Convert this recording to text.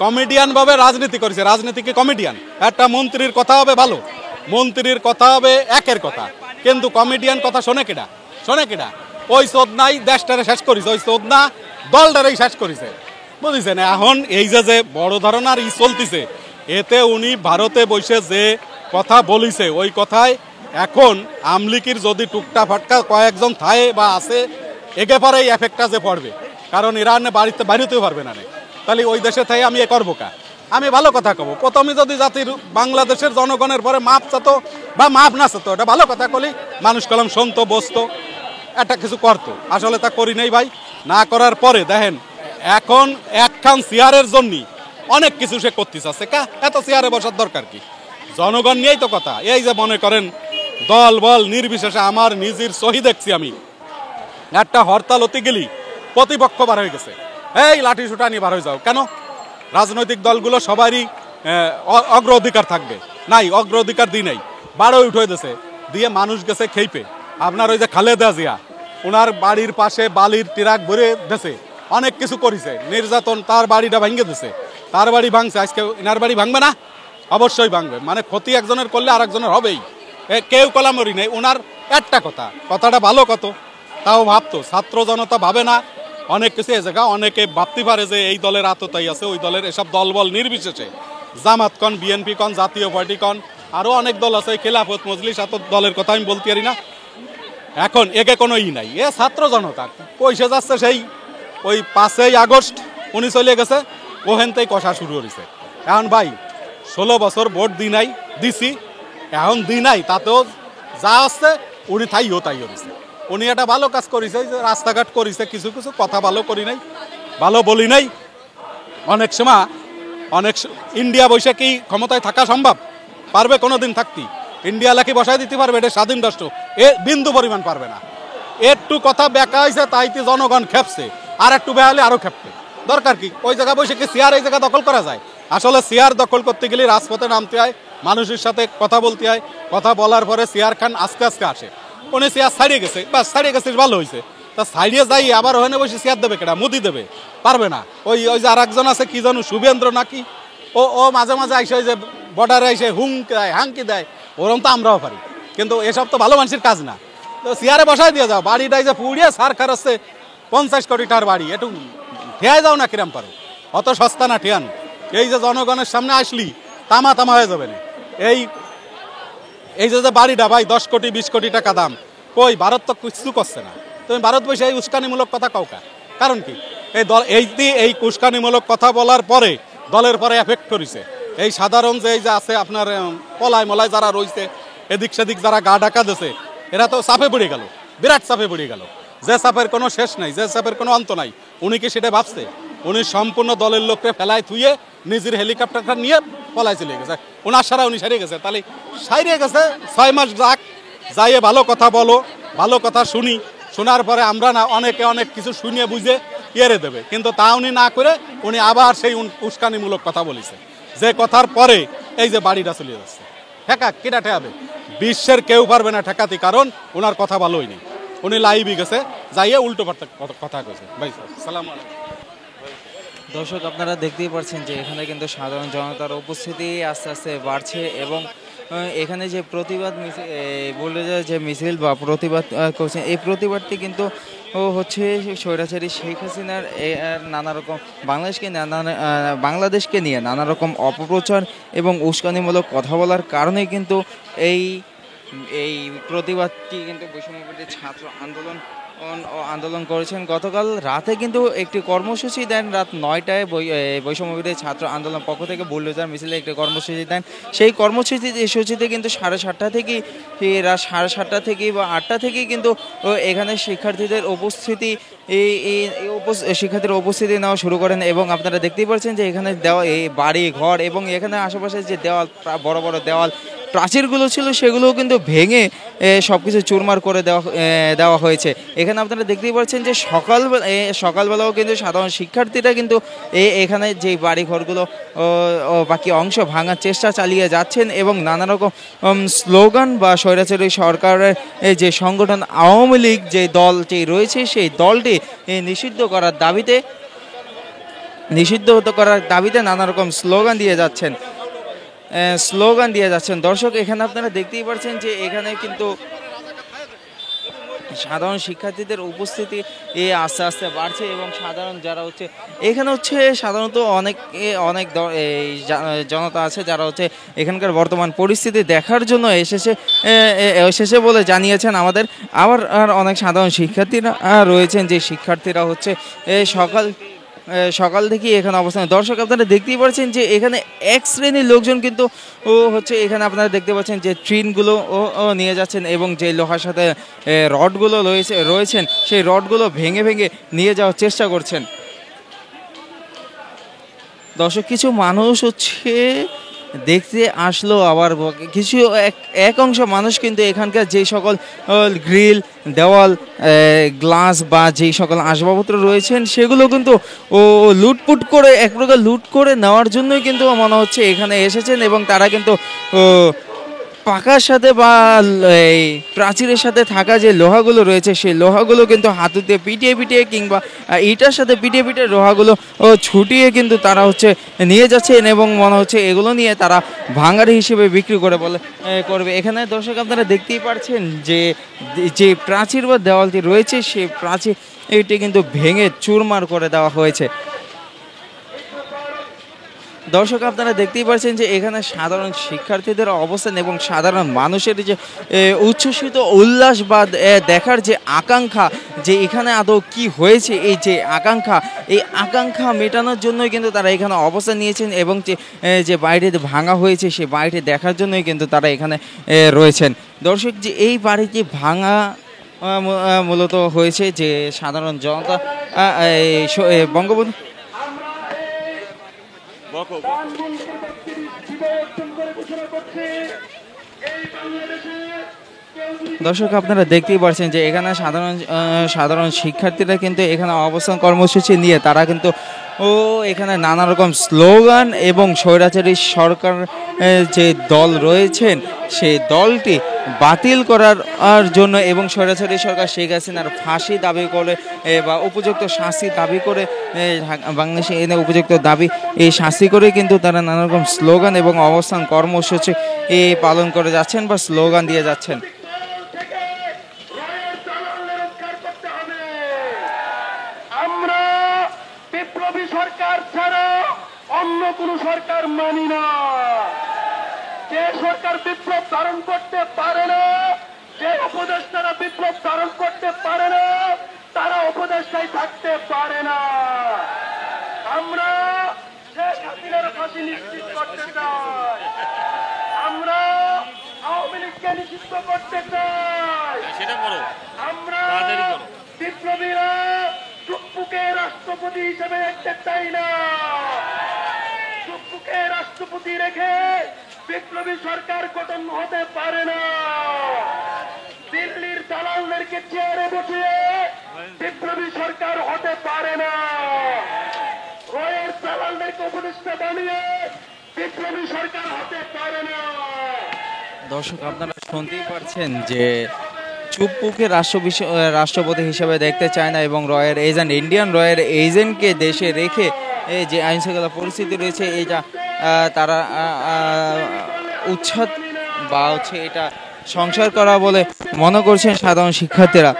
Comedian ভাবে রাজনীতি করেছে, রাজনীতি কি কমেডিয়ান? একটা মন্ত্রীর কথা হবে ভালো, মন্ত্রীর কথা হবে একের কথা, কিন্তু কমেডিয়ান কথা শোনে কেডা? শোনে কেডা? ওই চোদনাই দেশটারে শেষ করেছে, ওই চোদনা দলটারেই শেষ করেছে, বুঝেছেন? এখন এই যে বড় ধরনের চলতেছে, এতে উনি ভারতে বসে যে কথা বলিছে ওই কথায় এখন আমলিকির যদি টুকটা ফাটকা কয়েকজন থায় বা আছে একে পরে এই এফেক্টটা যে পড়বে, কারণ ইরান বাড়িতেও পারবে না, তাহলে ওই দেশে থাই আমি এ করবো কা? আমি ভালো কথা কব, প্রথমে যদি জাতির বাংলাদেশের জনগণের পরে মাপ চাতো বা মাপ না চাতো, এটা ভালো কথা কলি মানুষ কলম শুনতো বসতো, একটা কিছু করতো। আসলে তা করি নাই ভাই। না করার পরে দেখেন এখন একখান চেয়ারের জন্য অনেক কিছু সে করতেছে, আছে কা? এত চেয়ারে বসার দরকার কি? জনগণ নিয়েই তো কথা। এই যে মনে করেন দল বল নির্বিশেষে আমার নিজের সহি দেখছি, আমি একটা হরতাল হতে গেলি প্রতিপক্ষ বার হয়ে গেছে, এই লাঠি সুটা নিয়ে বার হয়ে যাও কেন? রাজনৈতিক দলগুলো সবারই অগ্রাধিকার থাকবে, নাই অগ্রাধিকার দিই নাই, বারো উঠে দিয়েছে, দিয়ে মানুষ গেছে খেইপে। আপনার ওই যে খালেদা জিয়া, ওনার বাড়ির পাশে বালির ট্রাক ভরে দিয়েছে, অনেক কিছু করেছে, নির্যাতন, তার বাড়িটা ভাঙে দিয়েছে, তার বাড়ি ভাঙছে, আজকে ইনার বাড়ি ভাঙবে না? অবশ্যই ভাঙবে। মানে ক্ষতি একজনের করলে আর একজনের হবেই, কেউ কলামরি নেই। ওনার একটা কথাটা ভালো কত, তাও ভাবতো, ছাত্র জনতা ভাবে না অনেক কিছু। এ জায়গা অনেকে ভাবতে পারে যে এই দলের আততাই আছে, ওই দলের, এসব দল বল নির্বিশেষে, জামাত কন, বিএনপি কন, জাতীয় পার্টি কন, আরও অনেক দল আছে, খেলাফত মজলিস, এত দলের কথা আমি বলতে পারি না। এখন একে কোনো নাই, এ ছাত্র জনতা পয়সা যাচ্ছে, সেই ওই 5ই আগস্ট উনি চলে গেছে, ওহেনতেই কষা শুরু হয়েছে। এখন ভাই 16 বছর ভোট দিছি, এখন নাই, তাতেও যা আসছে উনি তাই হয়েছে। উনি একটা ভালো কাজ করেছে, যে রাস্তাঘাট করেছে, কিছু কিছু কথা ভালো করি নাই, ভালো বলি নাই। অনেক সময় ইন্ডিয়া বসে কি ক্ষমতায় থাকা সম্ভব? পারবে কোনো দিন থাকতি? ইন্ডিয়া লাকি বসায় দিতে পারবে? এটা স্বাধীন রাষ্ট্র, এ বিন্দু পরিমাণ পারবে না। একটু কথা বেকা হয়েছে, তাইতে জনগণ খেপছে, আর একটু বেহালে আরো খেপবে। দরকার কি? ওই জায়গা বসে কি চেয়ার এই জায়গা দখল করা যায়? আসলে চেয়ার দখল করতে গেলে রাজপথে নামতে হয়, মানুষের সাথে কথা বলতে হয়, কথা বলার পরে চেয়ার খান আস্তে আস্তে আসে। উনি চেয়ার ছাড়িয়ে গেছে, বাস ছাড়িয়ে গেছে, ভালো হয়েছে। তা ছাড়িয়ে যাই আবার ওখানে বসে চেয়ার দেবে কেটা? মুদি দেবে? পারবে না। ওই যে আর একজন আছে, কি জানো, শুভেন্দ্র নাকি, ও মাঝে মাঝে আইসে, ওই যে বর্ডারে এসে হুমকি দেয়, হাঙ্কি দেয়, ওরকম তো আমরাও পারি, কিন্তু এসব তো ভালো মানুষের কাজ না। তো চেয়ারে বসাই দিয়ে যাও, বাড়িটাই যে পুড়িয়ে সার খারাচ্ছে 50 কোটি টাকার বাড়ি, একটু ঠেয়াই যাও না, কিরাম পারো? অত সস্তা না ঠেয়ান। এই যে জনগণের সামনে আসলি তামা হয়ে যাবে না। এই যে বাড়িটা ভাই 10 কোটি 20 কোটি টাকা দাম, কই ভারত তো কিছু করছে না। তুমি ভারত বসে এই উস্কানিমূলক কথা কাউকা, কারণ কি? এই উস্কানিমূলক কথা বলার পরে দলের পরে এফেক্ট করেছে। এই সাধারণ যে আছে আপনার পলায় মলায় যারা রয়েছে, এদিক সেদিক যারা গা ঢাকা দিয়েছে, এরা তো চাপে পড়ে গেল, বিরাট চাপে পড়ে গেল, যে চাপের কোনো শেষ নাই, যে চাপের কোনো অন্ত নাই। উনি কি সেটা ভাবছে? উনি সম্পূর্ণ দলের লোককে ফেলায় থুয়ে নিজের হেলিকপ্টারটা নিয়ে পলায় চলে গেছে, ওনার সারা উনি সারিয়ে গেছে। তাহলে সারিয়ে গেছে, 6 মাস যাক, যাইয়ে ভালো কথা বলো, ভালো কথা শুনি, শোনার পরে আমরা না অনেকে অনেক কিছু শুনিয়ে বুঝে ইয়েরে দেবে, কিন্তু তা উনি না করে উনি আবার সেই উস্কানিমূলক কথা বলেছে, যে কথার পরে এই যে বাড়িটা চলে যাচ্ছে। ঠেকা কেটা ঠেকাবে? বিশ্বের কেউ পারবে না ঠেকাতে, কারণ ওনার কথা ভালোই নেই। উনি লাইভই গেছে, যাইয়ে উল্টো পাল্টা কথা কয়েছে। ভাই সালাম আলাইকুম। দর্শক, আপনারা দেখতেই পাচ্ছেন যে এখানে কিন্তু সাধারণ জনতার উপস্থিতি আস্তে আস্তে বাড়ছে, এবং এখানে যে প্রতিবাদ মিছিল, বলে যায় যে মিছিল বা প্রতিবাদ করছে, এই প্রতিবাদটি কিন্তু হচ্ছে স্বৈরাচারী শেখ হাসিনার নানা রকম বাংলাদেশকে নিয়ে নানা রকম অপপ্রচার এবং উস্কানিমূলক কথা বলার কারণে কিন্তু এই প্রতিবাদটি কিন্তু বৈষম্যবিরোধী ছাত্র আন্দোলন করেছেন। গতকাল রাতে কিন্তু একটি কর্মসূচি দেন, রাত 9টায় বৈষম্যবিরোধী ছাত্র আন্দোলন পক্ষ থেকে বুলডোজার মিছিলে একটি কর্মসূচি দেন। সেই কর্মসূচিতে কিন্তু 7:30 থেকেই, রাত 7:30 থেকেই বা 8টা থেকেই কিন্তু এখানে শিক্ষার্থীদের উপস্থিতি নেওয়া শুরু করেন। এবং আপনারা দেখতেই পাচ্ছেন যে এখানে এই বাড়ি ঘর এবং এখানে আশেপাশে যে দেওয়াল, বড় বড় দেওয়াল প্রাচীরগুলো ছিল, সেগুলোও কিন্তু ভেঙে সব কিছু চুরমার করে দেওয়া হয়েছে। এখানে আপনারা দেখতেই পাচ্ছেন যে সকালবেলাও কিন্তু সাধারণ শিক্ষার্থীরা কিন্তু এখানে যে বাড়ি ঘরগুলো বাকি অংশ ভাঙার চেষ্টা চালিয়ে যাচ্ছেন, এবং নানা রকম স্লোগান বা স্বৈরাচারী সরকারের যে সংগঠন আওয়ামী লীগ যে দলটি রয়েছে, সেই দলটি নিষিদ্ধ করার দাবিতে নিষিদ্ধ করার দাবিতে নানা রকম স্লোগান দিয়ে যাচ্ছেন। দর্শক এখানে আপনারা দেখতেই পাচ্ছেন যে এখানে কিন্তু সাধারণ শিক্ষার্থীদের উপস্থিতি আস্তে আস্তে বাড়ছে এবং সাধারণ যারা হচ্ছে এখানে হচ্ছে সাধারণত অনেক জনতা আছে যারা হচ্ছে এখানকার বর্তমান পরিস্থিতি দেখার জন্য এসেছে বলে জানিয়েছেন আমাদের। আবার আর অনেক সাধারণ শিক্ষার্থীরা রয়েছেন যে শিক্ষার্থীরা হচ্ছে সকাল থেকে এখানে অবস্থান। দর্শক আপনারা দেখতেই পাচ্ছেন যে এখানে এক শ্রেণীর লোকজন কিন্তু হচ্ছে এখানে আপনারা দেখতে পাচ্ছেন যে ট্রেনগুলো নিয়ে যাচ্ছেন এবং যে লোহার সাথে রডগুলো রয়েছেন সেই রডগুলো ভেঙে ভেঙে নিয়ে যাওয়ার চেষ্টা করছেন। দর্শক কিছু মানুষ হচ্ছে দেখতে আসলো, আবার কিছু এক অংশ মানুষ কিন্তু এখানকার যে সকল গ্রিল দেওয়াল গ্লাস বা যেই সকল আসবাবপত্র রয়েছেন সেগুলো কিন্তু লুটপুট করে এক প্রকার লুট করে নেওয়ার জন্যই কিন্তু মনে হচ্ছে এখানে এসেছেন এবং তারা কিন্তু পাকার সাথে বা এই প্রাচীরের সাথে থাকা যে লোহাগুলো রয়েছে সেই লোহাগুলো কিন্তু হাতুতে পিটিয়ে পিটিয়ে কিংবা ইটার সাথে পিটিয়ে পিটিয়ে লোহাগুলো ছুটিয়ে কিন্তু তারা হচ্ছে নিয়ে যাচ্ছেন এবং মনে হচ্ছে এগুলো নিয়ে তারা ভাঙাড়ি হিসেবে বিক্রি করবে। এখানে দর্শক আপনারা দেখতেই পাচ্ছেন যে প্রাচীর বা দেওয়ালটি রয়েছে সেই প্রাচীর এটি কিন্তু ভেঙে চুরমার করে দেওয়া হয়েছে। দর্শক আপনারা দেখতেই পাচ্ছেন যে এখানে সাধারণ শিক্ষার্থীদের অবস্থান এবং সাধারণ মানুষের যে উচ্ছ্বসিত উল্লাস বা দেখার যে আকাঙ্ক্ষা যে এখানে আদৌ কি হয়েছে এই আকাঙ্ক্ষা মেটানোর জন্যই কিন্তু তারা এখানে অবস্থান নিয়েছেন এবং যে বাড়িটি ভাঙা হয়েছে সেই বাড়িটি দেখার জন্যই কিন্তু তারা এখানে রয়েছেন। দর্শক যে এই বাড়িটি ভাঙা মূলত হয়েছে যে সাধারণ জনতা বঙ্গবন্ধু দর্শক আপনারা দেখতেই পাচ্ছেন যে এখানে সাধারণ শিক্ষার্থীরা কিন্তু এখানে অবস্থান কর্মসূচি নিয়ে তারা কিন্তু এখানে নানা রকম স্লোগান এবং স্বৈরাচারী সরকার যে দল রয়েছেন সেই দলটি বাতিল করার জন্য এবং স্বৈরাচারী সরকার শেখ হাসিনার ফাঁসি দাবি করে বা উপযুক্ত শাস্তি দাবি করে বাংলাদেশে এনে উপযুক্ত দাবি এই শাস্তি করে কিন্তু তারা নানা রকম স্লোগান এবং অবস্থান কর্মসূচি পালন করে যাচ্ছেন বা স্লোগান দিয়ে যাচ্ছেন। সরকার ছাড়া অন্য কোন সরকার মানি না। যে সরকার বিপ্লব ধারণ করতে পারে না, যে উপদেষ্টারা বিপ্লব ধারণ করতে পারে না, তারা উপদেষ্টায় থাকতে পারে না। আমরা শেখ হাসিনার ফাঁসি নিশ্চিত করতে চাই, আমরা আওয়ামী লীগকে নিষিদ্ধ করতে চাই, আমরা বিপ্লবীরা চুপ্পুকে রাষ্ট্রপতি হিসেবে দেখতে চাই না। চুপ্পুকে রাষ্ট্রপতি রেখে বিপ্লবী সরকার গঠন হতে পারে না। দিল্লির দালালদেরকে চেয়ারে বসিয়ে বিপ্লবী সরকার হতে পারে না। রয়ের দালালদেরকে উপদেষ্টা বানিয়ে বিপ্লবী সরকার হতে পারে না। দর্শক আপনারা শুনতেই পারছেন যে চুপ্পুকে রাষ্ট্রপতি হিসেবে দেখতে চায় না এবং ইন্ডিয়ান রয়ের এজেন্টকে দেশে রেখে যে আইন শৃঙ্খলা পরিস্থিতি রয়েছে এটা তারা উচ্ছেদ বা হচ্ছে এটা সংস্কার করা বলে মনে করছেন সাধারণ শিক্ষার্থীরা।